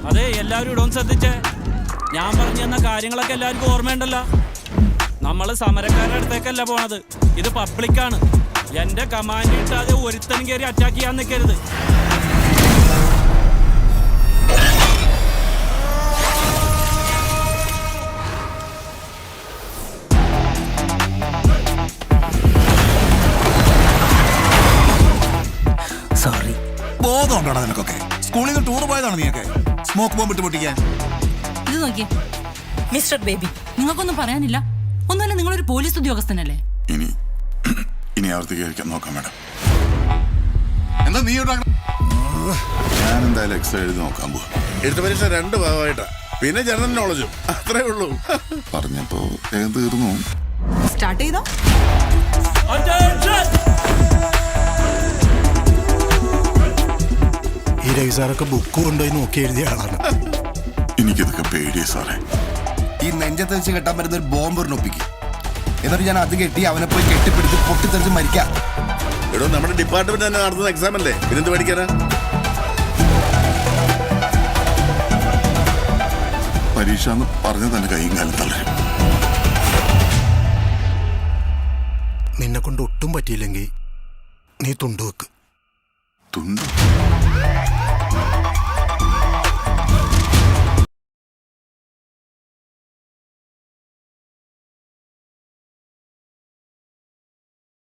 അതെ, എല്ലാവരും ഇടവും ശ്രദ്ധിച്ചേ. ഞാൻ പറഞ്ഞു തന്ന കാര്യങ്ങളൊക്കെ എല്ലാവർക്കും ഓർമ്മയുണ്ടല്ലോ. നമ്മള് സമരക്കാരുടെ അടുത്തേക്കല്ല പോണത്, ഇത് പബ്ലിക്കാണ്. എന്റെ കമാൻഡ് ഇട്ടാതെ ഒരുത്തനും കയറി അറ്റാക്ക് ചെയ്യാൻ നിൽക്കരുത്. സോറി. ബോധമുണ്ടോടാ നിനക്കൊക്കെ? സ്കൂളിൽ നിന്ന് ടൂർ പോയതാണ് നീയൊക്കെ സ്മോക്ക് ബോംബ് ഇട്ട് പൊട്ടിക്കാൻ. ഇത് നോക്കിയേ മിസ്റ്റർ ബേബി, നിങ്ങൾക്കൊന്നും പറയാനില്ല? ഒന്നുമല്ല, നിങ്ങളൊരു പോലീസ് ഉദ്യോഗസ്ഥനല്ലേ? ഇനി ആവർത്തിക്കാൻ നോക്കാം മാഡം. എന്താ നീ ഞാൻ എന്തായാലും എക്സ്ട്രാ എഴുതി നോക്കാൻ പോവാ. എഴുത്ത് പരീക്ഷ 2 ഭാഗമായിട്ടാ, പിന്നെ ജനറൽ നോളജും, അത്രേ ഉള്ളൂ. പറഞ്ഞപ്പോ വേഗം തീർന്നു. സ്റ്റാർട്ട് ചെയ്തോ? ഈ രവിസാറൊക്കെ ബുക്ക് കൊണ്ടുപോയി നോക്കി എഴുതിയ ആളാണ്. എനിക്കിതൊക്കെ പേടിയാ സാറേ. ഈ നെഞ്ചത്ത് വെച്ച് കെട്ടാൻ പറ്റുന്ന ഒരു ബോംബ് ഒപ്പിക്കും. എന്നിട്ട് ഞാൻ അത് കെട്ടി അവനെ പോയി കെട്ടിപ്പിടിച്ച് പൊട്ടിത്തെറിച്ച് മരിക്കാം. എടോ, നമ്മുടെ ഡിപ്പാർട്ട്മെന്റ് തന്നെ നടത്തുന്ന എക്സാം അല്ലേ, പിന്നെന്ത് പഠിക്കാനാ? പരീക്ഷ എന്ന് പറഞ്ഞ് തന്നെ കൈയും കാലം തളരും. നിന്നെ കൊണ്ട് ഒട്ടും പറ്റിയില്ലെങ്കിൽ നീ തുണ്ടുവെക്ക്. തുണ്ട്